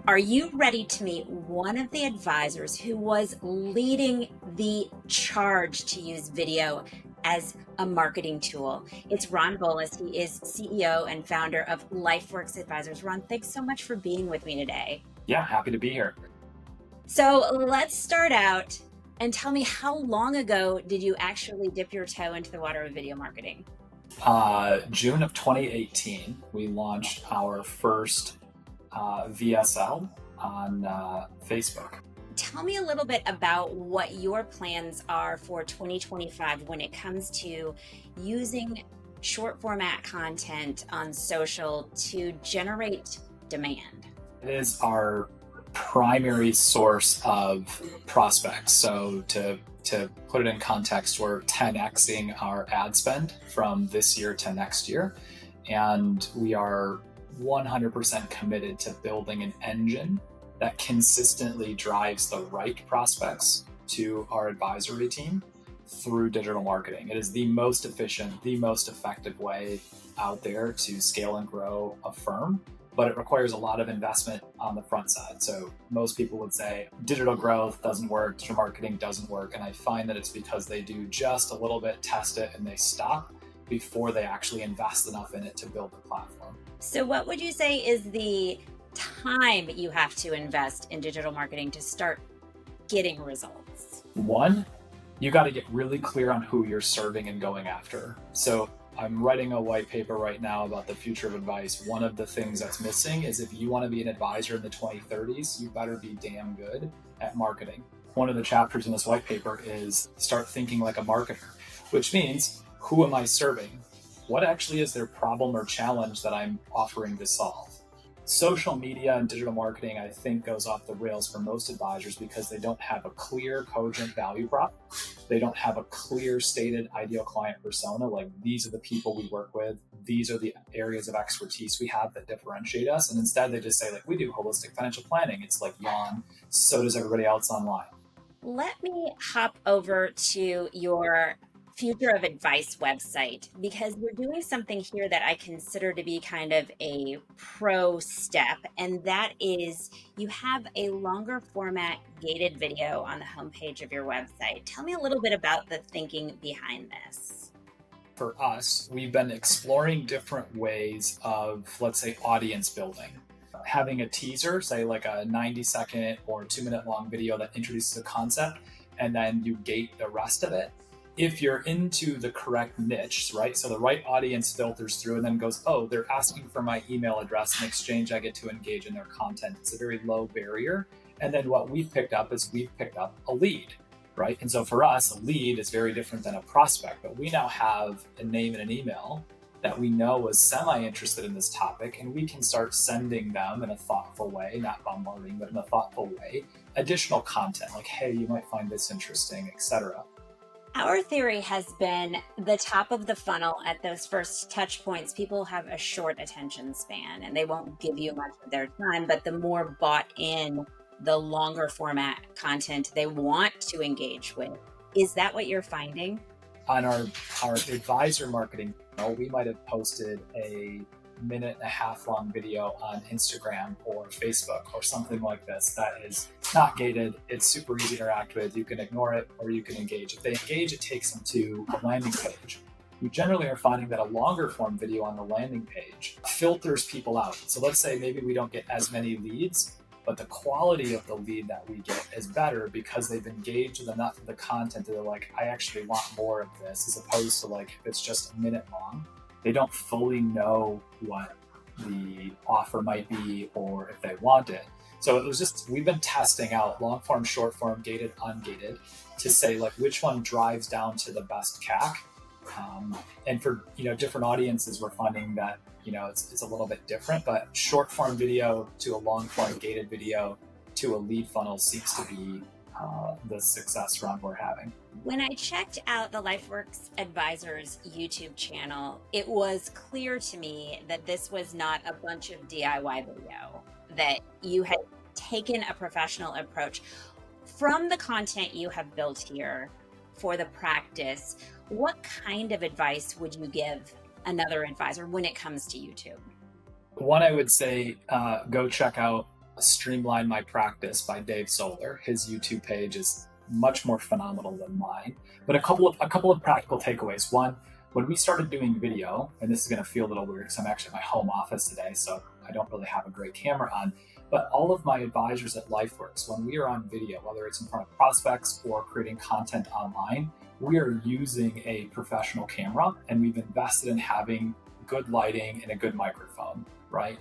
Are you ready to meet one of the advisors who was leading the charge to use video as a marketing tool? It's Ron Bullis. He is CEO and founder of LifeWorks Advisors. Ron, thanks so much for being with me today. Yeah, happy to be here. So let's start out and tell me, how long ago did you actually dip your toe into the water of video marketing? June of 2018, we launched our first VSL on Facebook. Tell me a little bit about what your plans are for 2025 when it comes to using short format content on social to generate demand. It is our primary source of prospects. So to put it in context, we're 10xing our ad spend from this year to next year. And we are 100% committed to building an engine that consistently drives the right prospects to our advisory team through digital marketing. It is the most efficient, the most effective way out there to scale and grow a firm, but it requires a lot of investment on the front side. So most people would say digital growth doesn't work, digital marketing doesn't work. And I find that it's because they do just a little bit, test it, and they stop before they actually invest enough in it to build the platform. So what would you say is the time you have to invest in digital marketing to start getting results? One, you got to get really clear on who you're serving and going after. So I'm writing a white paper right now about the future of advice. One of the things that's missing is if you want to be an advisor in the 2030s, you better be damn good at marketing. One of the chapters in this white paper is start thinking like a marketer, which means who am I serving? What actually is their problem or challenge that I'm offering to solve? Social media and digital marketing, I think, goes off the rails for most advisors because they don't have a clear, cogent value prop. They don't have a clear stated ideal client persona. Like, these are the people we work with. These are the areas of expertise we have that differentiate us. And instead they just say, like, we do holistic financial planning. It's like, yawn. So does everybody else online. Let me hop over to your Future of Advice website, because we're doing something here that I consider to be kind of a pro step, and that is you have a longer format gated video on the homepage of your website. Tell me a little bit about the thinking behind this. For us, we've been exploring different ways of, let's say, audience building. Having a teaser, say like a 90-second or 2-minute long video that introduces a concept, and then you gate the rest of it. If you're into the correct niche, right? So the right audience filters through and then goes, oh, they're asking for my email address. In exchange, I get to engage in their content. It's a very low barrier. And then what we've picked up is we've picked up a lead, right? And so for us, a lead is very different than a prospect, but we now have a name and an email that we know is semi-interested in this topic, and we can start sending them in a thoughtful way, not bombarding, but in a thoughtful way, additional content like, hey, you might find this interesting, etc. Our theory has been the top of the funnel at those first touch points. People have a short attention span and they won't give you much of their time, but the more bought in, the longer format content they want to engage with. Is that what you're finding? On our advisor marketing channel, we might have posted a 1.5-minute long video on Instagram or Facebook or something like this that is not gated. It's super easy to interact with. You can ignore it or you can engage. If they engage, it takes them to a landing page. We generally are finding that a longer form video on the landing page filters people out. So let's say maybe we don't get as many leads, but the quality of the lead that we get is better because they've engaged with enough of the content that they're like, I actually want more of this, as opposed to like, if it's just a minute long, they don't fully know what the offer might be or if they want it. So it was just, we've been testing out long form, short form, gated, ungated to say like which one drives down to the best CAC. And for, different audiences, we're finding that, it's a little bit different, but short form video to a long form gated video to a lead funnel seems to be the success run we're having. When I checked out the LifeWorks Advisors YouTube channel, it was clear to me that this was not a bunch of DIY video, that you had taken a professional approach. From the content you have built here for the practice, what kind of advice would you give another advisor when it comes to YouTube? One, I would say go check out Streamline My Practice by Dave Solar. His YouTube page is much more phenomenal than mine. But a couple of practical takeaways. One, when we started doing video, and this is going to feel a little weird because I'm actually at my home office today, so I don't really have a great camera on, but all of my advisors at LifeWorks, when we are on video, whether it's in front of prospects or creating content online, we are using a professional camera, and we've invested in having good lighting and a good microphone, right?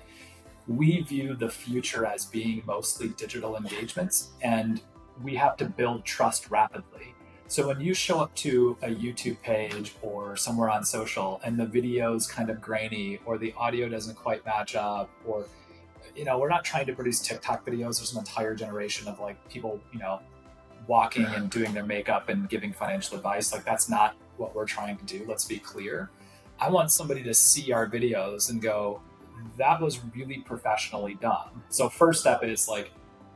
We view the future as being mostly digital engagements, and we have to build trust rapidly. So when you show up to a YouTube page or somewhere on social and the video's kind of grainy or the audio doesn't quite match up, or, we're not trying to produce TikTok videos. There's an entire generation of like people, walking and doing their makeup and giving financial advice. Like, that's not what we're trying to do. Let's be clear. I want somebody to see our videos and go, that was really professionally done. So first step is like,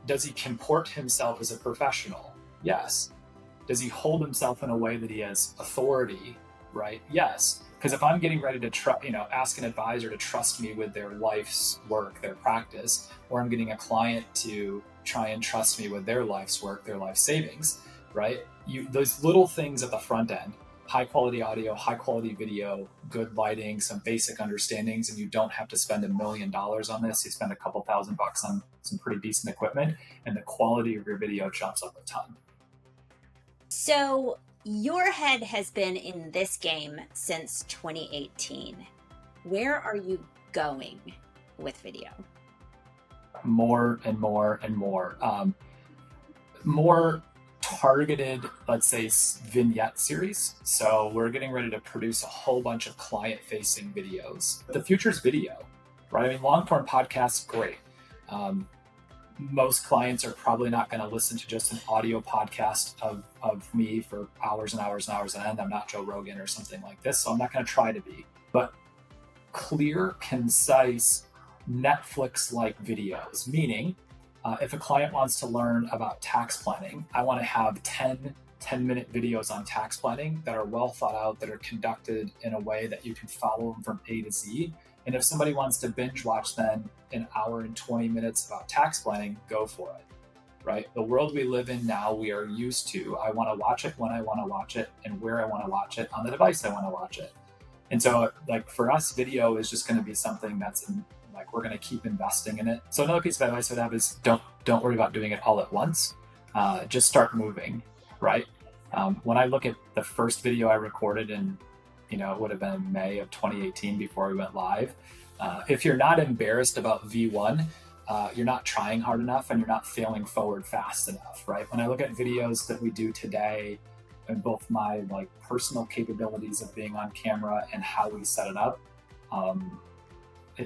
does he comport himself as a professional? Yes. Does he hold himself in a way that he has authority? Right? Yes. Because if I'm getting ready to ask an advisor to trust me with their life's work, their practice, or I'm getting a client to try and trust me with their life's work, their life savings, right? Those little things at the front end, high quality audio, high quality video, good lighting, some basic understandings, and you don't have to spend $1 million on this. You spend a couple $1,000 on some pretty decent equipment, and the quality of your video jumps up a ton. So your head has been in this game since 2018. Where are you going with video? More and more and more. More targeted, let's say, vignette series. So we're getting ready to produce a whole bunch of client-facing videos. The future's video, right? I mean, long-form podcasts, great. Most clients are probably not going to listen to just an audio podcast of me for hours and hours and hours on end. I'm not Joe Rogan or something like this, so I'm not going to try to be. But clear, concise, Netflix-like videos, meaning if a client wants to learn about tax planning, I want to have 10-minute videos on tax planning that are well thought out, that are conducted in a way that you can follow them from A to Z. And if somebody wants to binge watch then an hour and 20 minutes about tax planning, go for it, right? The world we live in now, we are used to, I want to watch it when I want to watch it and where I want to watch it on the device I want to watch it. And so like for us, video is just going to be something that's we're going to keep investing in it. So another piece of advice I would have is don't worry about doing it all at once. Just start moving, right? When I look at the first video I recorded in, it would have been May of 2018 before we went live. If you're not embarrassed about V1, you're not trying hard enough and you're not failing forward fast enough, right? When I look at videos that we do today, and both my personal capabilities of being on camera and how we set it up,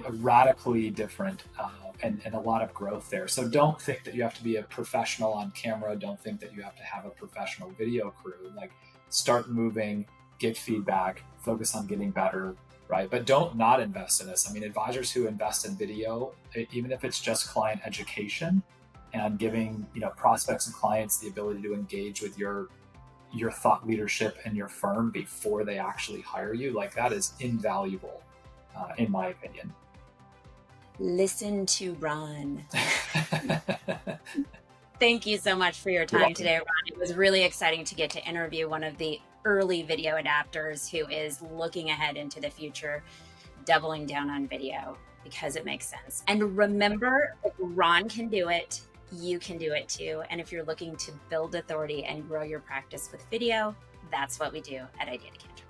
radically different and a lot of growth there. So don't think that you have to be a professional on camera. Don't think that you have to have a professional video crew. Start moving, get feedback, focus on getting better, right? But don't not invest in this. I mean, advisors who invest in video, even if it's just client education and giving prospects and clients the ability to engage with your thought leadership and your firm before they actually hire you, that is invaluable in my opinion. Listen to Ron. Thank you so much for your time today, Ron. It was really exciting to get to interview one of the early video adapters who is looking ahead into the future, doubling down on video because it makes sense. And remember, if Ron can do it, you can do it too. And if you're looking to build authority and grow your practice with video, that's what we do at Idea Decanter.